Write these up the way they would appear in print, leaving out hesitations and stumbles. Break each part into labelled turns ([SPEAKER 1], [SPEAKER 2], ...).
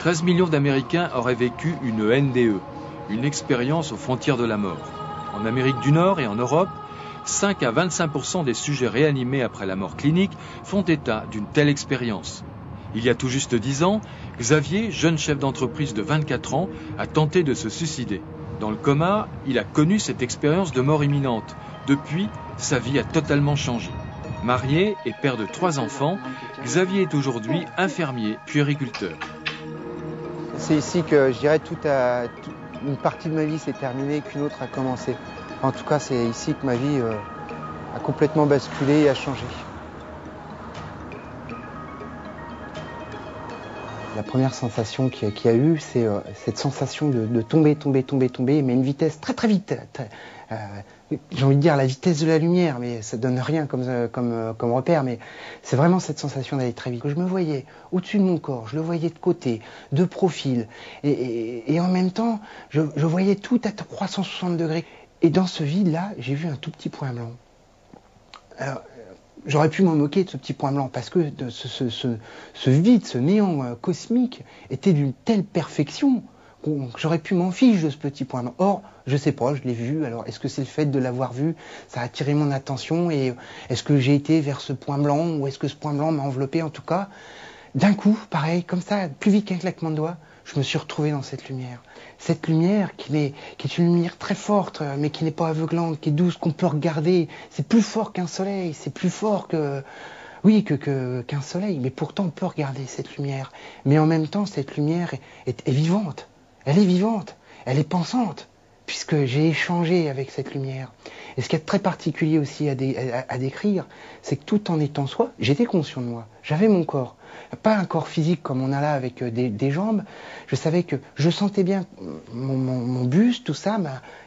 [SPEAKER 1] 13 millions d'Américains auraient vécu une NDE, une expérience aux frontières de la mort. En Amérique du Nord et en Europe, 5 à 25% des sujets réanimés après la mort clinique font état d'une telle expérience. Il y a tout juste 10 ans, Xavier, jeune chef d'entreprise de 24 ans, a tenté de se suicider. Dans le coma, il a connu cette expérience de mort imminente. Depuis, sa vie a totalement changé. Marié et père de 3 enfants, Xavier est aujourd'hui infirmier puériculteur.
[SPEAKER 2] C'est ici que je dirais une partie de ma vie s'est terminée et qu'une autre a commencé. En tout cas, c'est ici que ma vie a complètement basculé et a changé. La première sensation qu'il y a eu, c'est cette sensation de tomber, mais une vitesse très vite. J'ai envie de dire la vitesse de la lumière, mais ça donne rien comme repère, mais c'est vraiment cette sensation d'aller très vite. Je me voyais au-dessus de mon corps, je le voyais de côté, de profil, et en même temps, je voyais tout à 360 degrés. Et dans ce vide-là, j'ai vu un tout petit point blanc. Alors, j'aurais pu m'en moquer de ce petit point blanc, parce que ce vide, ce néant cosmique, était d'une telle perfection que j'aurais pu m'en fiche de ce petit point blanc. Or, je sais pas, je l'ai vu, alors est-ce que c'est le fait de l'avoir vu, ça a attiré mon attention, et est-ce que j'ai été vers ce point blanc, ou est-ce que ce point blanc m'a enveloppé? En tout cas, d'un coup, pareil, comme ça, plus vite qu'un claquement de doigts, je me suis retrouvé dans cette lumière. Cette lumière qui est une lumière très forte, mais qui n'est pas aveuglante, qui est douce, qu'on peut regarder. C'est plus fort qu'un soleil, c'est plus fort qu'un soleil. Mais pourtant, on peut regarder cette lumière. Mais en même temps, cette lumière est vivante. Elle est vivante, elle est pensante, puisque j'ai échangé avec cette lumière. Et ce qui est très particulier aussi à décrire, c'est que tout en étant soi, j'étais conscient de moi. J'avais mon corps. Pas un corps physique comme on a là avec des jambes. Je savais que je sentais bien mon buste, tout ça,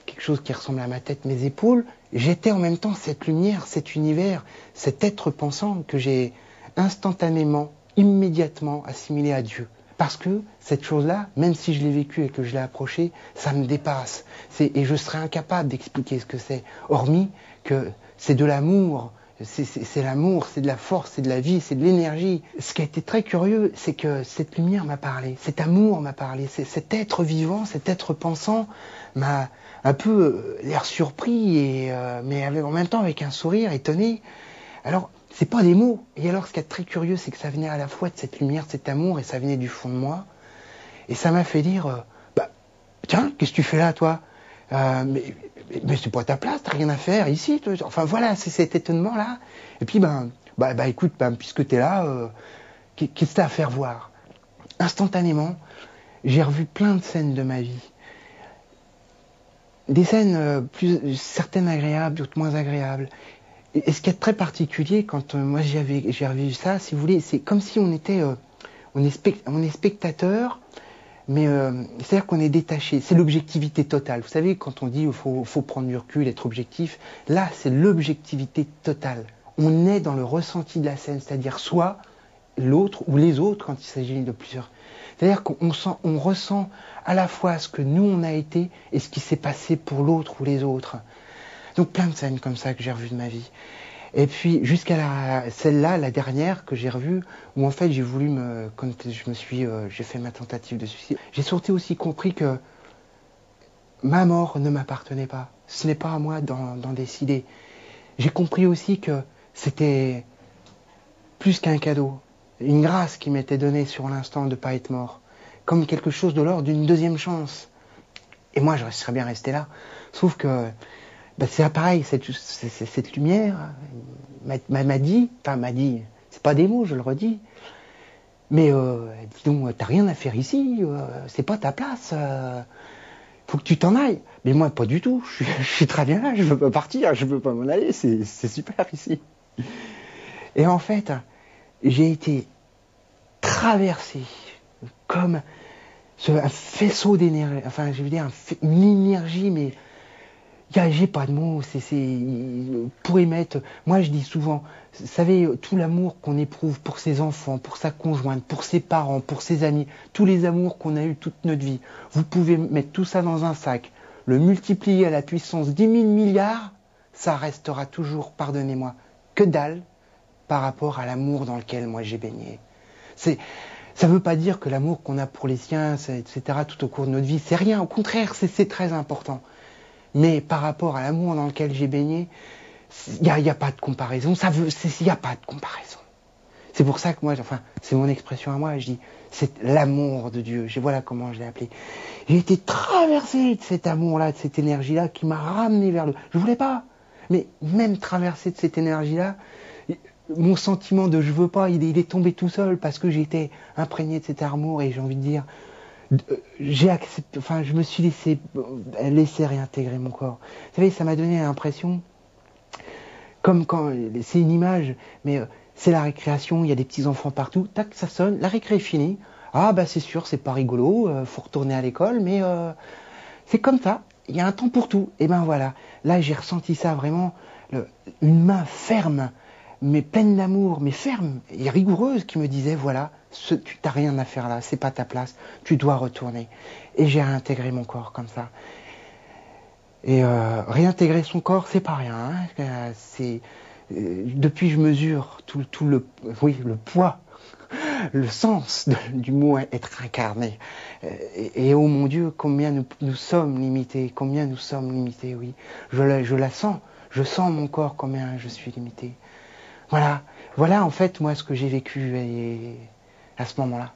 [SPEAKER 2] quelque chose qui ressemble à ma tête, mes épaules. J'étais en même temps cette lumière, cet univers, cet être pensant que j'ai instantanément, immédiatement assimilé à Dieu. Parce que cette chose-là, même si je l'ai vécue et que je l'ai approchée, ça me dépasse. Et je serais incapable d'expliquer ce que c'est. Hormis que c'est de l'amour. C'est l'amour, c'est de la force, c'est de la vie, c'est de l'énergie. Ce qui a été très curieux, c'est que cette lumière m'a parlé, cet amour m'a parlé, cet être vivant, cet être pensant m'a un peu l'air surpris, mais en même temps avec un sourire étonné. Alors, c'est pas des mots. Et alors, ce qui est très curieux, c'est que ça venait à la fois de cette lumière, de cet amour, et ça venait du fond de moi. Et ça m'a fait dire, tiens, qu'est-ce que tu fais là, toi ? Mais c'est pas ta place, t'as rien à faire ici. Toi. Enfin voilà, c'est cet étonnement-là. Et puis écoute, puisque t'es là, qu'est-ce que t'as à faire voir ? Instantanément, j'ai revu plein de scènes de ma vie. Des scènes certaines agréables, d'autres moins agréables. Et ce qui est très particulier quand moi j'ai revu ça, si vous voulez, c'est comme si on est spectateur. Mais c'est-à-dire qu'on est détaché, c'est l'objectivité totale. Vous savez, quand on dit qu'il faut prendre du recul, être objectif, là c'est l'objectivité totale. On est dans le ressenti de la scène, c'est-à-dire soit l'autre ou les autres quand il s'agit de plusieurs. C'est-à-dire qu'on ressent à la fois ce que nous on a été et ce qui s'est passé pour l'autre ou les autres. Donc plein de scènes comme ça que j'ai revues de ma vie. Et puis jusqu'à celle-là, la dernière que j'ai revue, où en fait j'ai voulu quand j'ai fait ma tentative de suicide, j'ai surtout aussi compris que ma mort ne m'appartenait pas. Ce n'est pas à moi d'en décider. J'ai compris aussi que c'était plus qu'un cadeau, une grâce qui m'était donnée sur l'instant de ne pas être mort, comme quelque chose de l'ordre d'une deuxième chance. Et moi, je serais bien resté là. Sauf que c'est pareil, cette lumière m'a dit, c'est pas des mots, je le redis, mais dis donc, t'as rien à faire ici, c'est pas ta place, faut que tu t'en ailles. Mais moi, pas du tout, je suis très bien là, je veux pas partir, je veux pas m'en aller, c'est super ici. Et en fait, j'ai été traversé comme un faisceau d'énergie, enfin je veux dire une énergie, mais j'ai pas de mots, pour émettre, moi je dis souvent, vous savez, tout l'amour qu'on éprouve pour ses enfants, pour sa conjointe, pour ses parents, pour ses amis, tous les amours qu'on a eu toute notre vie, vous pouvez mettre tout ça dans un sac, le multiplier à la puissance 10 000 milliards, ça restera toujours, pardonnez-moi, que dalle par rapport à l'amour dans lequel moi j'ai baigné. Ça ne veut pas dire que l'amour qu'on a pour les siens, etc., tout au cours de notre vie, c'est rien. Au contraire, c'est très important. Mais par rapport à l'amour dans lequel j'ai baigné, il n'y a pas de comparaison. Il n'y a pas de comparaison. C'est pour ça que moi, enfin, c'est mon expression à moi, je dis, c'est l'amour de Dieu. Voilà comment je l'ai appelé. J'ai été traversé de cet amour-là, de cette énergie-là qui m'a ramené vers le... Je voulais pas. Mais même traversé de cette énergie-là, mon sentiment de je veux pas, il est tombé tout seul parce que j'étais imprégné de cet amour et j'ai envie de dire, j'ai accepté, enfin, je me suis laissé réintégrer mon corps. Vous savez, ça m'a donné l'impression, comme quand, c'est une image, mais c'est la récréation, il y a des petits enfants partout, tac, ça sonne, la récré est finie. Ah bah c'est sûr, c'est pas rigolo, faut retourner à l'école, mais c'est comme ça, il y a un temps pour tout. Et ben voilà, là j'ai ressenti ça vraiment, une main ferme, mais pleine d'amour, mais ferme et rigoureuse, qui me disait voilà, tu n'as rien à faire là, c'est pas ta place, tu dois retourner. Et j'ai réintégré mon corps comme ça. Et réintégrer son corps, c'est pas rien. Hein, depuis je mesure tout le poids, le sens du mot être incarné. Et oh mon Dieu, combien nous sommes limités, oui. Je la sens, je sens mon corps combien je suis limité. Voilà en fait moi ce que j'ai vécu à ce moment-là.